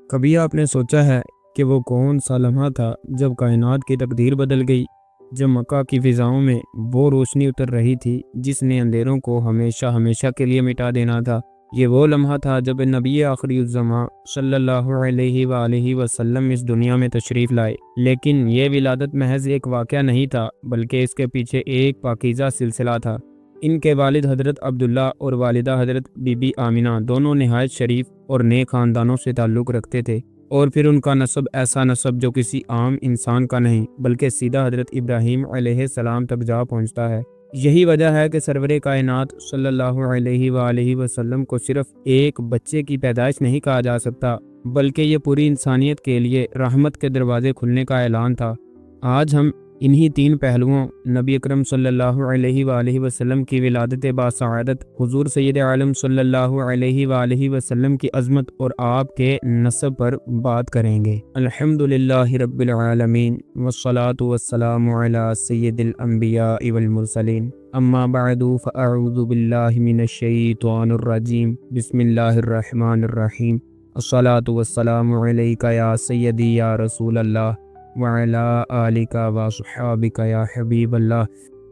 کبھی آپ نے سوچا ہے کہ وہ کون سا لمحہ تھا جب کائنات کی تقدیر بدل گئی، جب مکہ کی فضاؤں میں وہ روشنی اتر رہی تھی جس نے اندھیروں کو ہمیشہ ہمیشہ کے لیے مٹا دینا تھا؟ یہ وہ لمحہ تھا جب نبی آخری الزماں صلی اللہ علیہ وآلہ وسلم اس دنیا میں تشریف لائے۔ لیکن یہ ولادت محض ایک واقعہ نہیں تھا، بلکہ اس کے پیچھے ایک پاکیزہ سلسلہ تھا۔ ان کے والد حضرت عبداللہ اور والدہ حضرت بی بی آمینہ دونوں نہایت شریف اور نیک خاندانوں سے تعلق رکھتے تھے، اور پھر ان کا نسب ایسا نسب جو کسی عام انسان کا نہیں بلکہ سیدھا حضرت ابراہیم علیہ السلام تک جا پہنچتا ہے۔ یہی وجہ ہے کہ سرور کائنات صلی اللہ علیہ وآلہ وسلم کو صرف ایک بچے کی پیدائش نہیں کہا جا سکتا، بلکہ یہ پوری انسانیت کے لیے رحمت کے دروازے کھلنے کا اعلان تھا۔ آج ہم انہی تین پہلوؤں، نبی اکرم صلی اللہ علیہ وآلہ وسلم کی ولادت باسعادت، حضور سید عالم صلی اللہ علیہ وآلہ وسلم کی عظمت اور آپ کے نسب پر بات کریں گے۔ الحمدللہ رب العالمین والصلاة والسلام علی سید الانبیاء والمرسلین، اما بعد فاعوذ باللہ من الشیطان الرجیم، بسم اللہ الرحمن الرحیم، الصلاة والسلام علیک یا سیدی یا رسول اللہ وعلی آلک وصحابک یا حبیب اللہ۔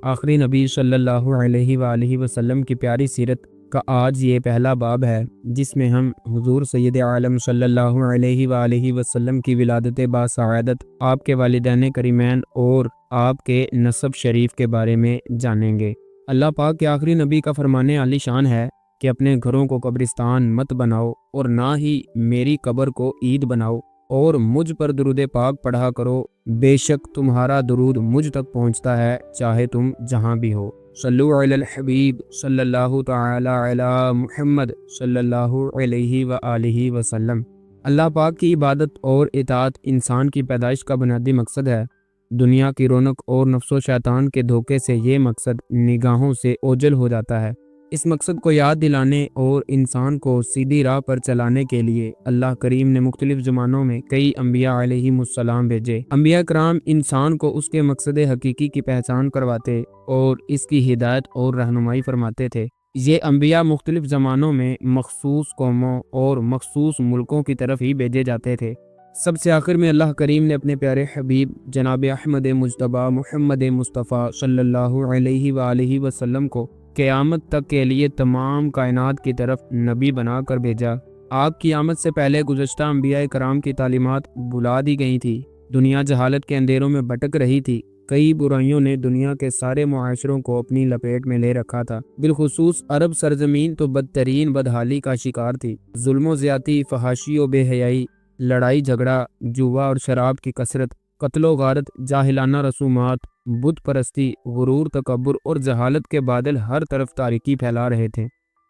آخری نبی صلی اللہ علیہ وآلہ وسلم کی پیاری سیرت کا آج یہ پہلا باب ہے، جس میں ہم حضور سید عالم صلی اللہ علیہ وآلہ وسلم کی ولادت باسعادت، آپ کے والدین کریمین اور آپ کے نسب شریف کے بارے میں جانیں گے۔ اللہ پاک کے آخری نبی کا فرمان عالی شان ہے کہ اپنے گھروں کو قبرستان مت بناؤ اور نہ ہی میری قبر کو عید بناؤ، اور مجھ پر درود پاک پڑھا کرو، بے شک تمہارا درود مجھ تک پہنچتا ہے چاہے تم جہاں بھی ہو۔ صلو علی الحبیب صلی اللہ تعالی علی محمد صلی اللہ علیہ وآلہ وسلم۔ اللہ پاک کی عبادت اور اطاعت انسان کی پیدائش کا بنیادی مقصد ہے۔ دنیا کی رونق اور نفس و شیطان کے دھوکے سے یہ مقصد نگاہوں سے اوجھل ہو جاتا ہے۔ اس مقصد کو یاد دلانے اور انسان کو سیدھی راہ پر چلانے کے لیے اللہ کریم نے مختلف زمانوں میں کئی انبیاء علیہم السلام بھیجے۔ انبیاء کرام انسان کو اس کے مقصد حقیقی کی پہچان کرواتے اور اس کی ہدایت اور رہنمائی فرماتے تھے۔ یہ انبیاء مختلف زمانوں میں مخصوص قوموں اور مخصوص ملکوں کی طرف ہی بھیجے جاتے تھے۔ سب سے آخر میں اللہ کریم نے اپنے پیارے حبیب جناب احمد مجتبیٰ محمد مصطفیٰ صلی اللہ علیہ وآلہ وسلم کو قیامت تک کے لیے تمام کائنات کی طرف نبی بنا کر بھیجا۔ آپ کی آمد سے پہلے گزشتہ انبیاء کرام کی تعلیمات بلا دی گئی تھی۔ دنیا جہالت کے اندھیروں میں بھٹک رہی تھی۔ کئی برائیوں نے دنیا کے سارے معاشروں کو اپنی لپیٹ میں لے رکھا تھا۔ بالخصوص عرب سرزمین تو بدترین بدحالی کا شکار تھی۔ ظلم و زیادتی، فحاشی و بے حیائی، لڑائی جھگڑا، جوا اور شراب کی کثرت، قتل و غارت، جاہلانہ رسومات، بت پرستی، غرور، تکبر اور جہالت کے بادل ہر طرف تاریکی پھیلا رہے تھے۔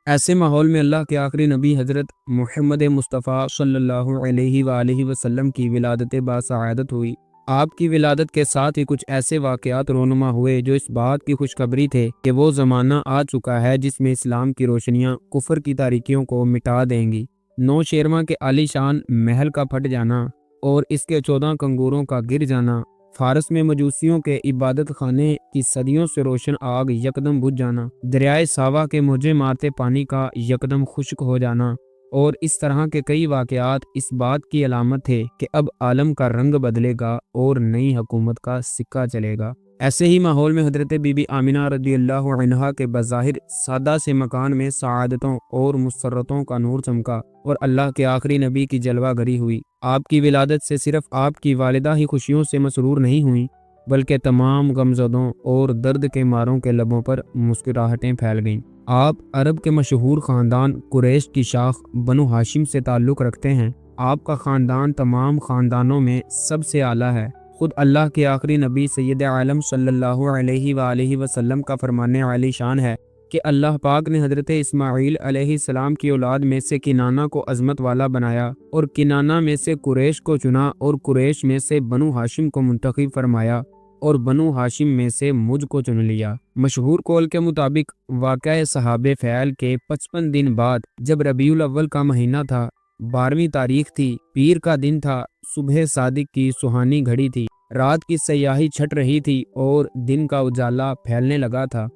ایسے ماحول میں اللہ کے آخری نبی حضرت محمد مصطفیٰ صلی اللہ علیہ وآلہ وسلم کی ولادت باسعادت ہوئی۔ آپ کی ولادت کے ساتھ ہی کچھ ایسے واقعات رونما ہوئے جو اس بات کی خوشخبری تھے کہ وہ زمانہ آ چکا ہے جس میں اسلام کی روشنیاں کفر کی تاریکیوں کو مٹا دیں گی۔ نو شیرواں کے عالی شان محل کا پھٹ جانا اور اس کے 14 کنگوروں کا گر جانا، فارس میں مجوسیوں کے عبادت خانے کی صدیوں سے روشن آگ یکدم بجھ جانا، دریائے ساوا کے موجے مارتے پانی کا یکدم خشک ہو جانا، اور اس طرح کے کئی واقعات اس بات کی علامت تھے کہ اب عالم کا رنگ بدلے گا اور نئی حکومت کا سکہ چلے گا۔ ایسے ہی ماحول میں حضرت بی بی آمینہ رضی اللہ عنہا کے بظاہر سادہ سے مکان میں سعادتوں اور مسرتوں کا نور چمکا اور اللہ کے آخری نبی کی جلوہ گری ہوئی۔ آپ کی ولادت سے صرف آپ کی والدہ ہی خوشیوں سے مسرور نہیں ہوئیں، بلکہ تمام غمزدوں اور درد کے ماروں کے لبوں پر مسکراہٹیں پھیل گئیں۔ آپ عرب کے مشہور خاندان قریش کی شاخ بنو ہاشم سے تعلق رکھتے ہیں۔ آپ کا خاندان تمام خاندانوں میں سب سے اعلیٰ ہے۔ خود اللہ کے آخری نبی سید عالم صلی اللہ علیہ وآلہ وسلم کا فرمان عالی شان ہے کہ اللہ پاک نے حضرت اسماعیل علیہ السلام کی اولاد میں سے کنانہ کو عظمت والا بنایا اور کنانہ میں سے قریش کو چنا اور قریش میں سے بنو ہاشم کو منتخب فرمایا اور بنو ہاشم میں سے مجھ کو چن لیا۔ مشہور قول کے مطابق واقعہ صحاب فیل کے 55 دن بعد جب ربیع الاول کا مہینہ تھا، 12ویں تاریخ تھی، پیر کا دن تھا، صبح صادق کی سہانی گھڑی تھی، رات کی سیاہی چھٹ رہی تھی اور دن کا اجالا پھیلنے لگا تھا۔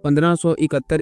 1571